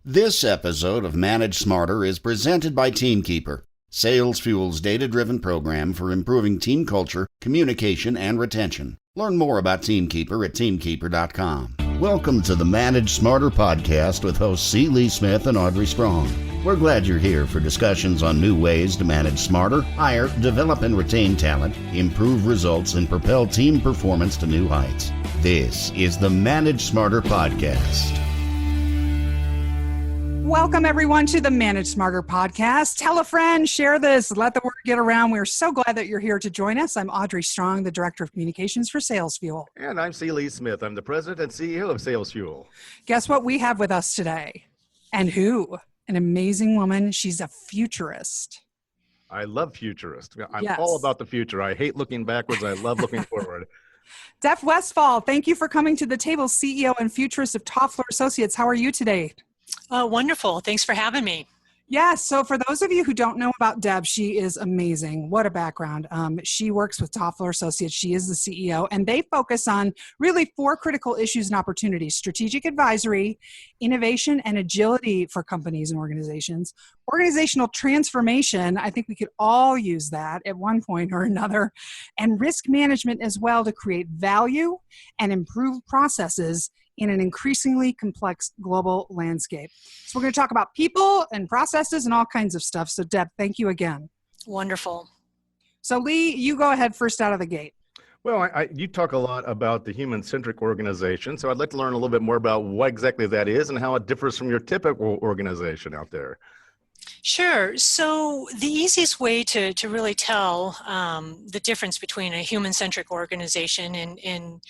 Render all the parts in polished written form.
This episode of Manage Smarter is presented by TeamKeeper, Sales Fuel's data-driven program for improving team culture, communication, and retention. Learn more about TeamKeeper at teamkeeper.com. Welcome to the Manage Smarter podcast with hosts C. Lee Smith and Audrey Strong. We're glad you're here for discussions on new ways to manage smarter, hire, develop and retain talent, improve results, and propel team performance to new heights. This is the Manage Smarter podcast. Welcome, everyone, to the Manage Smarter podcast. Tell a friend, share this, let the word get around. We're so glad that you're here to join us. I'm Audrey Strong, the Director of Communications for Sales Fuel. And I'm C. Lee Smith. I'm the President and CEO of Sales Fuel. Guess what we have with us today? And who? An amazing woman. She's a futurist. I love futurists. I'm Yes. all about the future. I hate looking backwards. I love looking forward. Def Westfall, thank you for coming to the table, CEO and futurist of Toffler Associates. How are you today? Oh, wonderful. Thanks for having me. Yeah, so for those of you who don't know about Deb, she is amazing. What a background. She works with Toffler Associates. She is the CEO, and they focus on really 4 critical issues and opportunities: strategic advisory, innovation and agility for companies and organizations, organizational transformation. I think we could all use that at one point or another, and risk management as well to create value and improve processes in an increasingly complex global landscape. So we're going to talk about people and processes and all kinds of stuff. So Deb, thank you again. Wonderful. So Lee, you go ahead first out of the gate. Well, you talk a lot about the human-centric organization, so I'd like to learn a little bit more about what exactly that is and how it differs from your typical organization out there. Sure. So the easiest way to really tell the difference between a human-centric organization and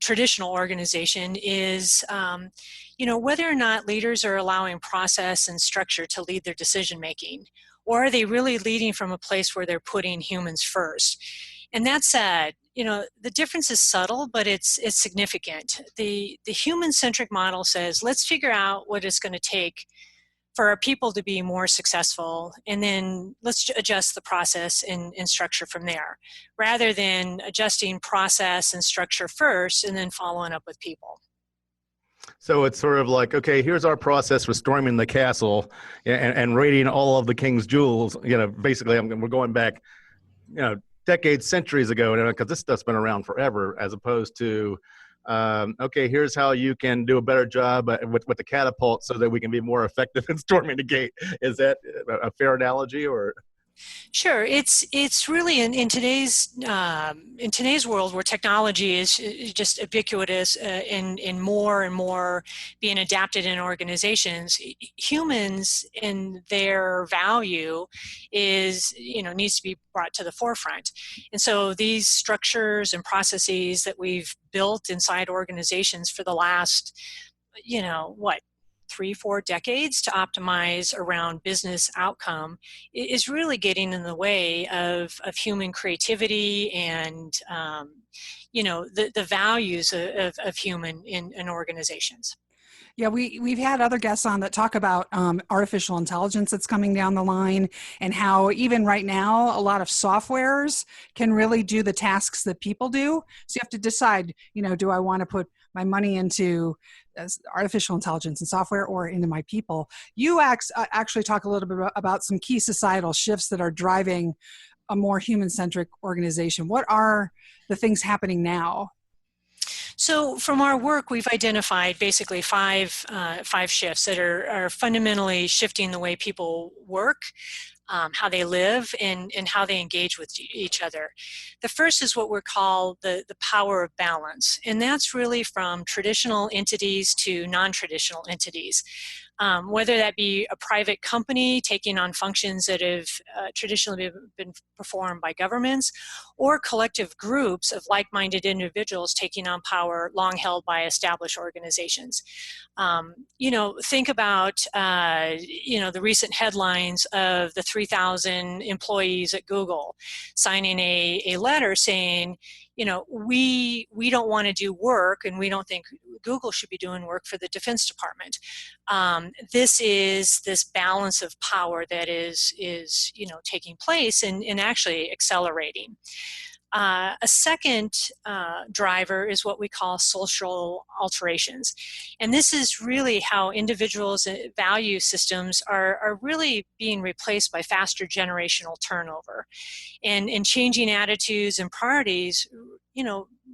traditional organization is, whether or not leaders are allowing process and structure to lead their decision-making, or are they really leading from a place where they're putting humans first? And that said, the difference is subtle, but it's significant. The human-centric model says, let's figure out what it's going to take for our people to be more successful, and then let's adjust the process and structure from there, rather than adjusting process and structure first and then following up with people. So it's sort of like, okay, here's our process for storming the castle and raiding all of the king's jewels. Basically, we're going back, decades, centuries ago, because this stuff's been around forever, as opposed to, okay, here's how you can do a better job with the catapult so that we can be more effective in storming the gate. Is that a fair analogy, or? Sure, it's really in today's world where technology is just ubiquitous and more being adapted in organizations. Humans and their value needs to be brought to the forefront, and so these structures and processes that we've built inside organizations for the last 3-4 decades to optimize around business outcome is really getting in the way of human creativity and the values of human in organizations. Yeah, we've had other guests on that talk about artificial intelligence that's coming down the line, and how even right now a lot of softwares can really do the tasks that people do. So you have to decide, do I want to put my money into artificial intelligence and software or into my people? You actually talk a little bit about some key societal shifts that are driving a more human-centric organization. What are the things happening now? So from our work, we've identified basically five shifts that are fundamentally shifting the way people work, how they live, and how they engage with each other. The first is what we call the power of balance, and that's really from traditional entities to non-traditional entities. Whether that be a private company taking on functions that have traditionally been performed by governments, or collective groups of like-minded individuals taking on power long held by established organizations. Think about the recent headlines of the 3,000 employees at Google signing a letter saying, we don't want to do work, and we don't think Google should be doing work for the Defense Department. This is this balance of power that is taking place and actually accelerating. A second driver is what we call social alterations. And this is really how individuals' value systems are really being replaced by faster generational turnover and changing attitudes and priorities,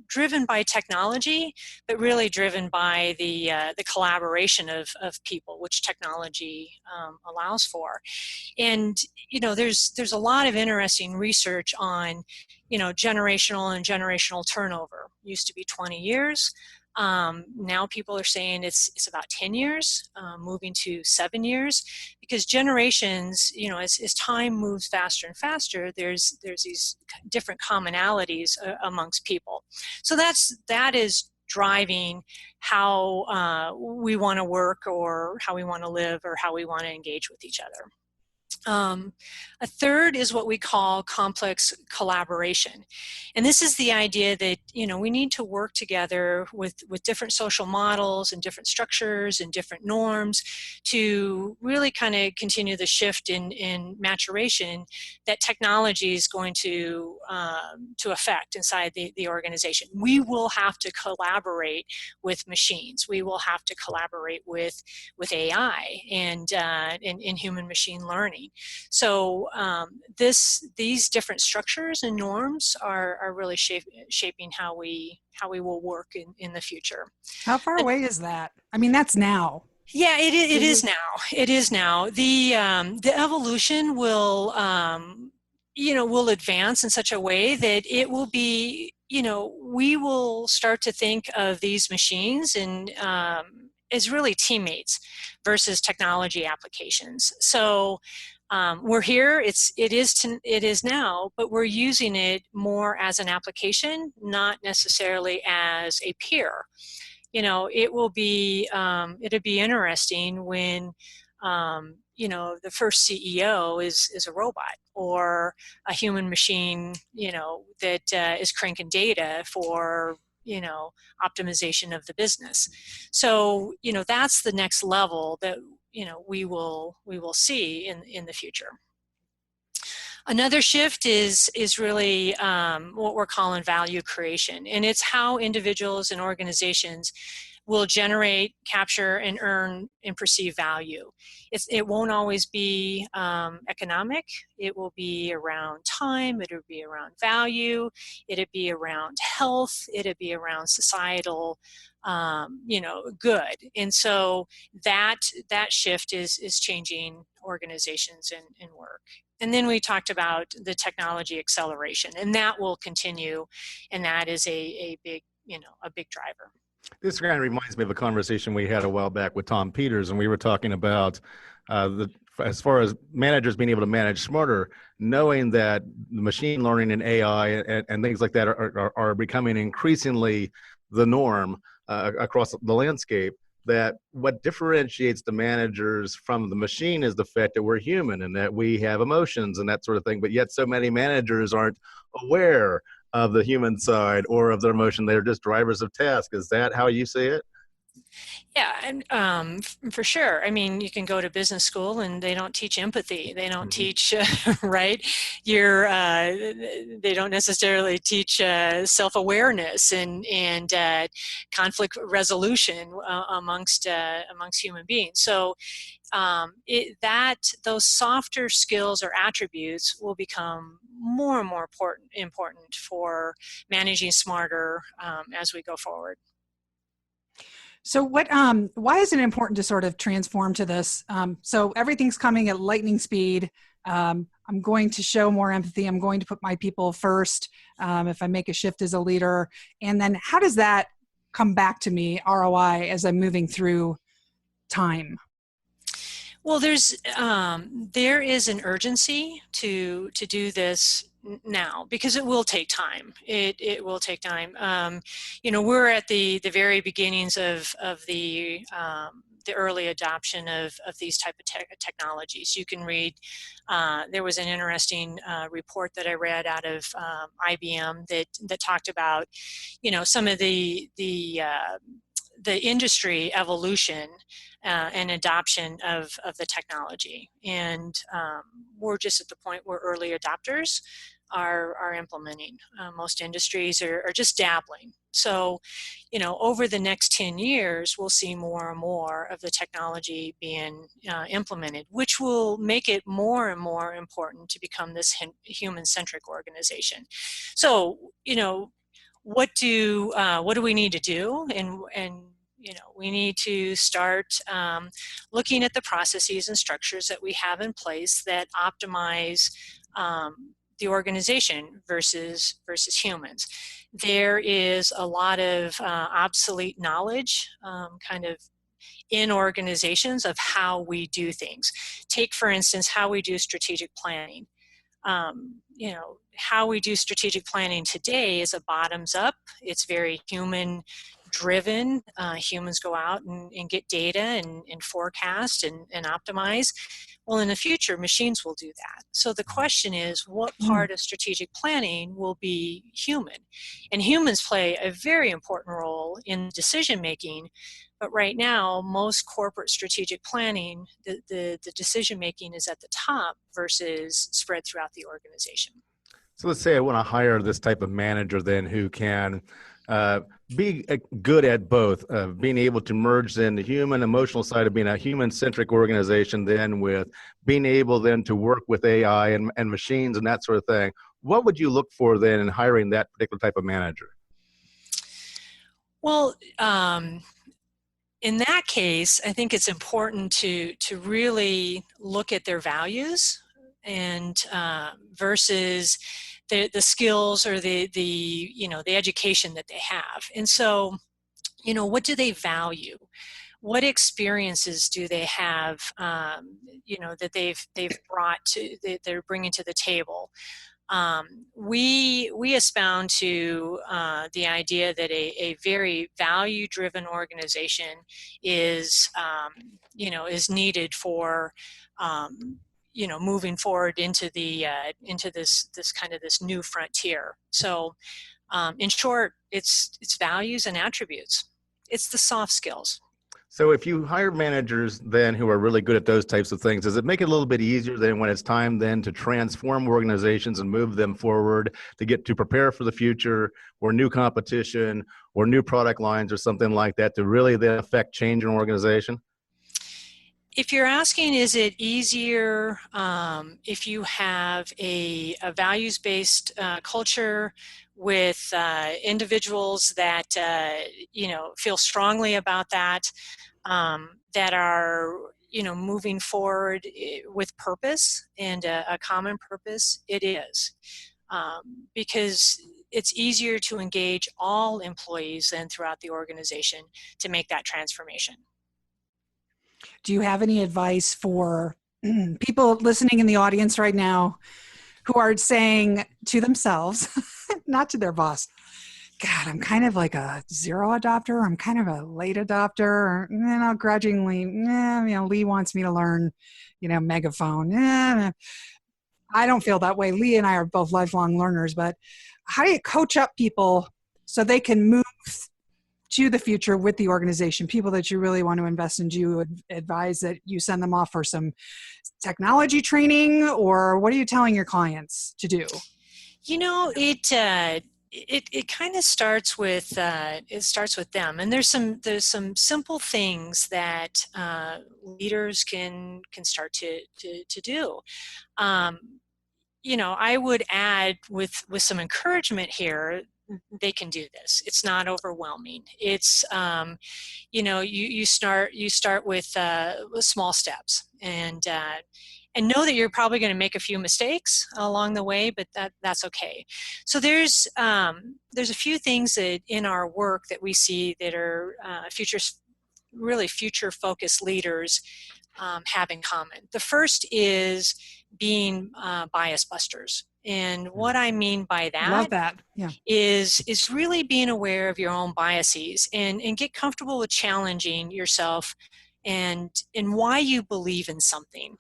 driven by technology, but really driven by the collaboration of people, which technology allows for. And there's a lot of interesting research on generational and generational turnover. Used to be 20 years. Now people are saying it's about 10 years, moving to 7 years, because generations, as time moves faster and faster, there's these different commonalities amongst people. So that is driving how we want to work, or how we want to live, or how we want to engage with each other. A third is what we call complex collaboration. And this is the idea that, we need to work together with different social models and different structures and different norms to really kind of continue the shift in maturation that technology is going to affect inside the organization. We will have to collaborate with machines. We will have to collaborate with AI and in human machine learning. So these different structures and norms are really shaping how we will work in the future. How far away is that? I mean, that's now. Yeah, it is now. It is now. The evolution will will advance in such a way that it will be, we will start to think of these machines and as really teammates versus technology applications. So we're here. It is now, but we're using it more as an application, not necessarily as a peer. It'll be interesting when the first CEO is a robot or a human machine, that is cranking data for optimization of the business. So that's the next level that we will see in the future. Another shift is really what we're calling value creation, and it's how individuals and organizations will generate, capture, and earn and perceive value. It won't always be economic. It will be around time. It'll be around value. It'll be around health. It'll be around societal good. And so that shift is changing organizations and work. And then we talked about the technology acceleration, and that will continue, and that is a big driver. This kind of reminds me of a conversation we had a while back with Tom Peters, and we were talking about as far as managers being able to manage smarter, knowing that machine learning and AI and things like that are becoming increasingly the norm across the landscape, that what differentiates the managers from the machine is the fact that we're human and that we have emotions and that sort of thing. But yet so many managers aren't aware of the human side or of their emotion. They're just drivers of task. Is that how you see it? Yeah, and for sure. I mean, you can go to business school and they don't teach empathy. They don't teach, right? They don't necessarily teach self-awareness and conflict resolution amongst human beings. So those softer skills or attributes will become more and more important for managing smarter as we go forward. So why is it important to sort of transform to this? So everything's coming at lightning speed. I'm going to show more empathy. I'm going to put my people first if I make a shift as a leader. And then how does that come back to me, ROI, as I'm moving through time? Well, there is an urgency to do this now, because it will take time. It will take time. We're at the very beginnings of the early adoption of these type of technologies. You can read, there was an interesting report that I read out of IBM that talked about, some of the industry evolution and adoption of the technology. And we're just at the point where early adopters. are implementing. Most industries are just dabbling. So, over the next 10 years, we'll see more and more of the technology being implemented, which will make it more and more important to become this human-centric organization. So, what do we need to do? And we need to start looking at the processes and structures that we have in place that optimize the organization versus humans. There is a lot of obsolete knowledge kind of in organizations of how we do things. Take, for instance, how we do strategic planning. How we do strategic planning today is a bottoms up. It's very human driven. Humans go out and get data and forecast and optimize. Well, in the future, machines will do that. So the question is, what part of strategic planning will be human? And humans play a very important role in decision making. But right now, most corporate strategic planning, the decision making is at the top versus spread throughout the organization. So let's say I want to hire this type of manager then who can be good at both, being able to merge then the human emotional side of being a human-centric organization then with being able then to work with AI and machines and that sort of thing. What would you look for then in hiring that particular type of manager? Well, in that case, I think it's important to really look at their values and versus the skills or the education that they have. And so, what do they value? What experiences do they have? That they've brought to they're bringing to the table. We espound to the idea that a very value-driven organization is needed for moving forward into this kind of this new frontier. So, in short, it's values and attributes. It's the soft skills. So if you hire managers then who are really good at those types of things, does it make it a little bit easier then when it's time then to transform organizations and move them forward to get to prepare for the future or new competition or new product lines or something like that to really then affect change in an organization? If you're asking, is it easier if you have a values-based culture with individuals that feel strongly about that, that are moving forward with purpose and a common purpose? It is because it's easier to engage all employees than throughout the organization to make that transformation. Do you have any advice for people listening in the audience right now who are saying to themselves, not to their boss, God, I'm kind of like a zero adopter. I'm kind of a late adopter. Or, grudgingly, Lee wants me to learn, megaphone. I don't feel that way. Lee and I are both lifelong learners, but how do you coach up people so they can move to the future with the organization, people that you really want to invest in? Do you advise that you send them off for some technology training, or what are you telling your clients to do? It kind of starts with them, and there's some simple things that leaders can start to do. I would add with some encouragement here. They can do this. It's not overwhelming. It's you start with small steps and know that you're probably going to make a few mistakes along the way, but that's okay. So there's a few things that in our work that we see that are future focused leaders have in common. The first is being bias busters. And what I mean by that, love that. Yeah. is really being aware of your own biases and get comfortable with challenging yourself and why you believe in something.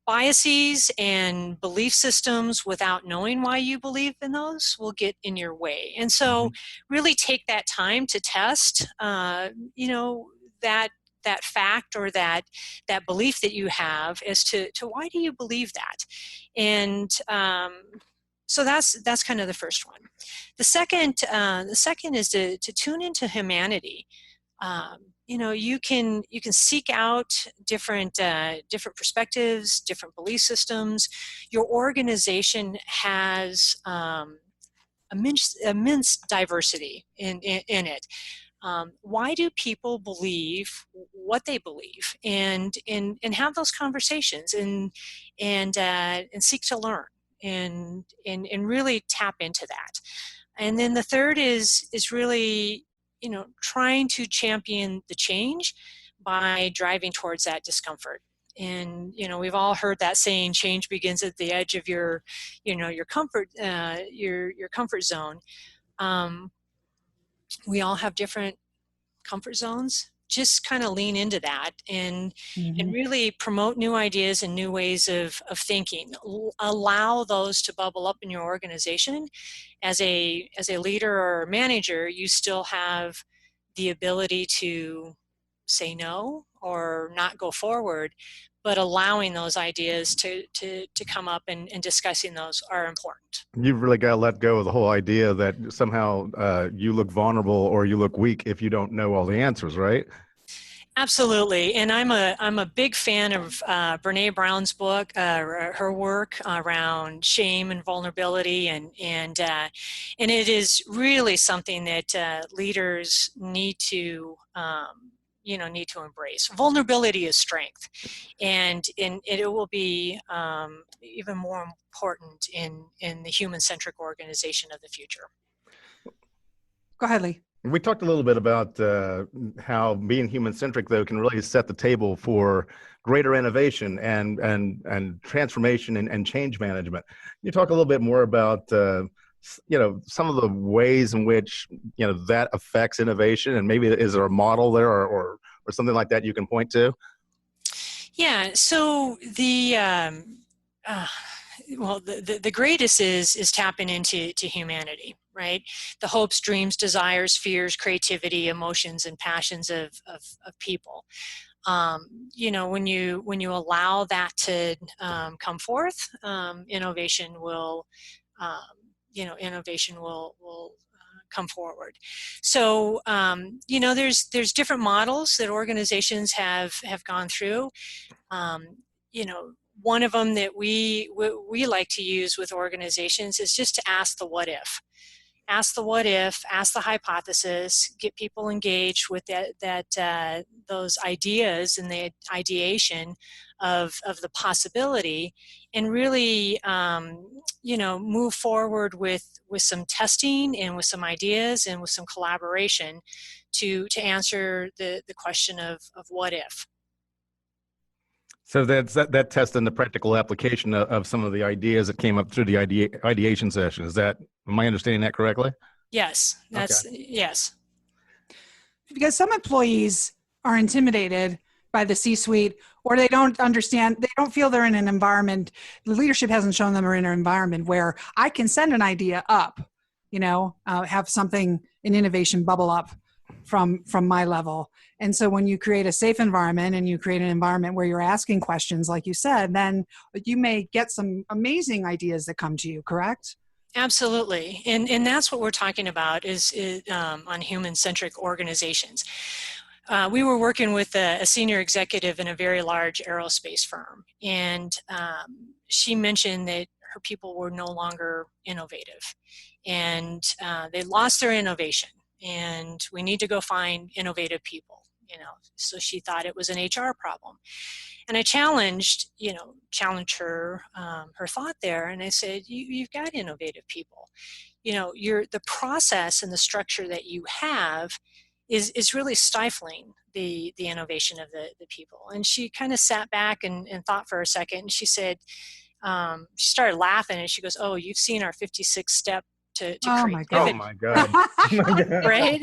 Biases and belief systems without knowing why you believe in those will get in your way. And so really take that time to test, that that fact or that belief that you have as to why do you believe that. And so that's kind of the first one. The second is to tune into humanity. You can seek out different perspectives, different belief systems. Your organization has immense diversity in it. Why do people believe what they believe, and have those conversations and seek to learn and really tap into that. And then the third is really, trying to champion the change by driving towards that discomfort. And we've all heard that saying, change begins at the edge of your comfort zone. We all have different comfort zones. Just kind of lean into that and really promote new ideas and new ways of thinking. Allow those to bubble up in your organization. As a leader or manager, you still have the ability to say no or not go forward, but allowing those ideas to come up and discussing those are important. You've really got to let go of the whole idea that somehow you look vulnerable or you look weak if you don't know all the answers, right? Absolutely, and I'm a big fan of Brene Brown's book, her work around shame and vulnerability, and it is really something that leaders need to embrace. Vulnerability is strength, and it will be even more important in the human-centric organization of the future. Go ahead, Lee. We talked a little bit about how being human-centric, though, can really set the table for greater innovation and transformation and change management. Can you talk a little bit more about some of the ways in which that affects innovation, and maybe is there a model there or something like that you can point to? Yeah. So the greatest is tapping into humanity, right? The hopes, dreams, desires, fears, creativity, emotions, and passions of people. When you allow that to come forth, innovation will come forward. So there's different models that organizations have gone through. One of them that we like to use with organizations is just to ask the what if. Ask the what if, ask the hypothesis, get people engaged with those ideas and the ideation of the possibility, and really move forward with some testing and with some ideas and with some collaboration to answer the question of what if. So that's that test and the practical application of some of the ideas that came up through the ideation session. Am I understanding that correctly? Yes, yes. Because some employees are intimidated by the C-suite, or they don't understand, they don't feel they're in an environment, the leadership hasn't shown them they're in an environment where I can send an idea up, have something, an innovation bubble up from my level. And so when you create a safe environment and you create an environment where you're asking questions, like you said, then you may get some amazing ideas that come to you, correct? Absolutely. And that's what we're talking about is on human-centric organizations. We were working with a senior executive in a very large aerospace firm, and she mentioned that her people were no longer innovative, and they lost their innovation, and we need to go find innovative people. So she thought it was an HR problem. And I challenged her thought there, and I said, you've got innovative people. The process and the structure that you have is really stifling the innovation of the people. And she kind of sat back and thought for a second, and she said, she started laughing, and she goes, "Oh, you've seen our 56 step to creativity." Oh my God. Right?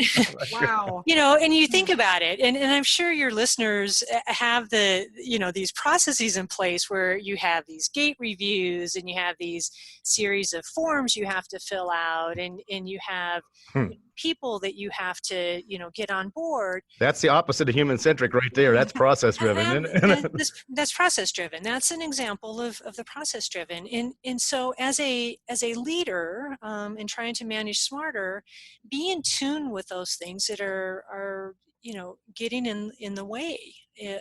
Wow. And you think about it, and I'm sure your listeners have these processes in place where you have these gate reviews, and you have these series of forms you have to fill out, and you have people that you have to, get on board. That's the opposite of human-centric right there. That's process-driven. That's process-driven. That's an example of the process-driven. And so as a leader, in trying to manage smarter, be in tune with those things that are getting in the way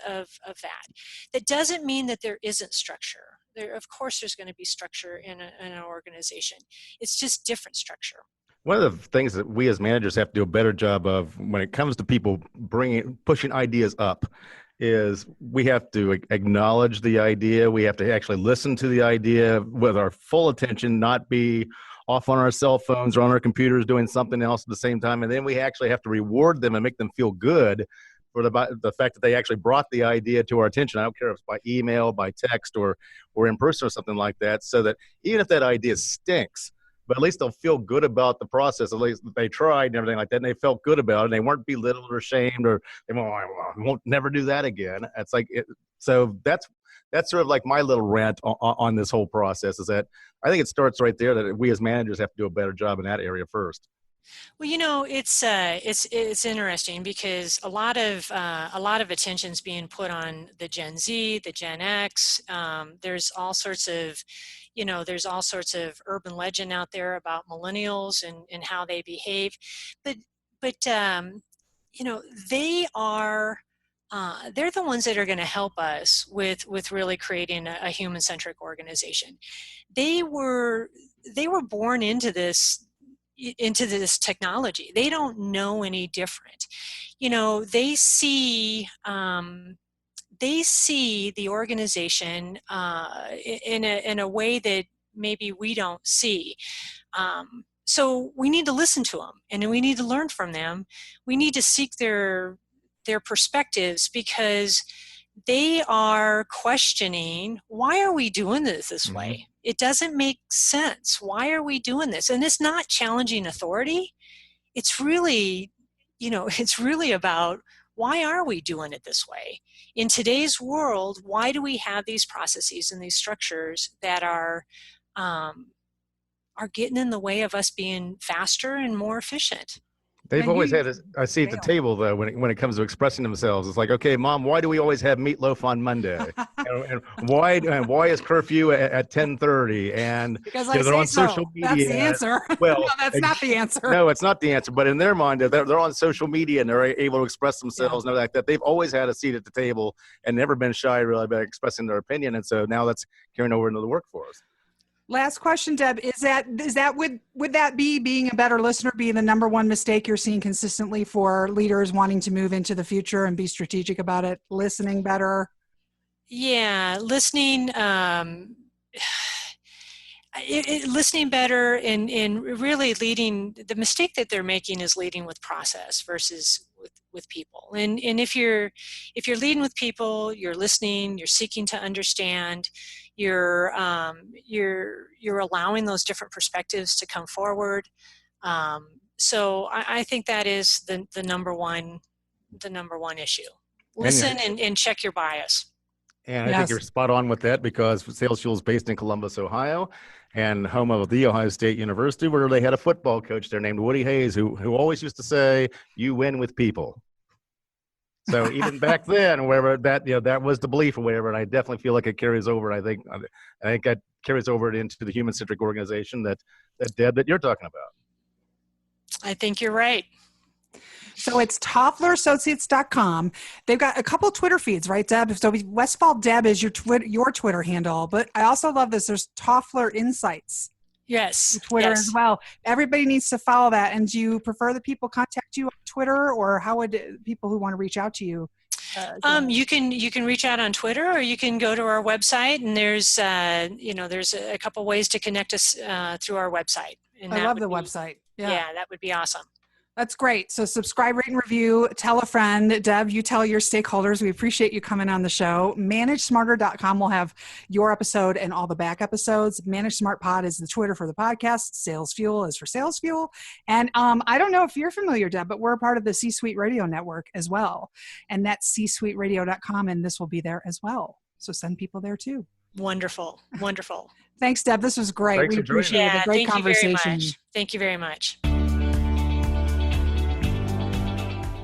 of that. That doesn't mean that there isn't structure. Of course, there's going to be structure in an organization. It's just different structure. One of the things that we as managers have to do a better job of when it comes to people pushing ideas up is we have to acknowledge the idea. We have to actually listen to the idea with our full attention, not be off on our cell phones or on our computers doing something else at the same time. And then we actually have to reward them and make them feel good for the fact that they actually brought the idea to our attention. I don't care if it's by email, by text, or in person or something like that, so that even if that idea stinks, but at least they'll feel good about the process. At least they tried and everything like that, and they felt good about it. And they weren't belittled or shamed, or they won't never do that again. It's like so that's sort of like my little rant on this whole process. Is that I think it starts right there that we as managers have to do a better job in that area first. Well, it's interesting because a lot of attention's being put on the Gen Z, the Gen X. There's all sorts of urban legend out there about millennials and how they behave, but they are. They're the ones that are going to help us with really creating a human-centric organization. They were born into this technology. They don't know any different. They see the organization in a way that maybe we don't see. So we need to listen to them, and we need to learn from them. We need to seek their perspectives, because they are questioning, why are we doing this way? It doesn't make sense. Why are we doing this? And it's not challenging authority. It's really, it's really about, why are we doing it this way? In today's world, why do we have these processes and these structures that are getting in the way of us being faster and more efficient? They've always had a seat at the table, though, when it comes to expressing themselves. It's like, okay, Mom, why do we always have meatloaf on Monday? and why is curfew at 10:30? And because they're on social media. That's the answer. Well, no, that's not the answer. No, it's not the answer. But in their mind, they're on social media and they're able to express themselves and everything like that. They've always had a seat at the table and never been shy really about expressing their opinion. And so now that's carrying over into the workforce. Last question, Deb, would that be being a better listener be the number one mistake you're seeing consistently for leaders wanting to move into the future and be strategic about it? Listening better? Yeah, listening, listening better and really leading. The mistake that they're making is leading with process versus with people. And if you're leading with people, you're listening, you're seeking to understand, you're allowing those different perspectives to come forward. So I think that is the number one issue. Listen and check your bias. And I think you're spot on with that, because Sales Fuel is based in Columbus, Ohio, and home of the Ohio State University, where they had a football coach there named Woody Hayes, who always used to say, "You win with people." So even back then, wherever that was the belief or whatever, and I definitely feel like it carries over. I think that carries over into the human-centric organization that Deb, that you're talking about. I think you're right. So it's TofflerAssociates.com. They've got a couple Twitter feeds, right, Deb? So Westfall Deb is your Twitter handle, but I also love this. There's Toffler Insights. Yes. Twitter as well. Everybody needs to follow that. And do you prefer that people contact you on Twitter, or how would people who want to reach out to you? You can reach out on Twitter, or you can go to our website, and there's a couple ways to connect us through our website. And I love the website. Yeah, that would be awesome. That's great. So subscribe, rate, and review. Tell a friend. Deb, you tell your stakeholders. We appreciate you coming on the show. ManageSmarter.com will have your episode and all the back episodes. Manage Smart Pod is the Twitter for the podcast. Sales Fuel is for Sales Fuel. And I don't know if you're familiar, Deb, but we're a part of the C-Suite Radio Network as well. And that's csuiteradio.com, and this will be there as well. So send people there too. Wonderful. Wonderful. Thanks, Deb. This was great. Thanks we appreciate it. A great conversation. Thank you very much.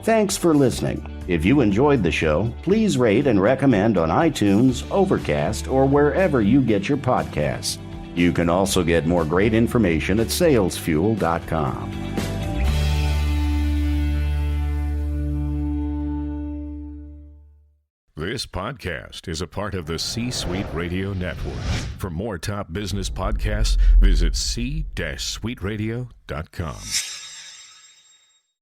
Thanks for listening. If you enjoyed the show, please rate and recommend on iTunes, Overcast, or wherever you get your podcasts. You can also get more great information at salesfuel.com. This podcast is a part of the C-Suite Radio Network. For more top business podcasts, visit c-suiteradio.com.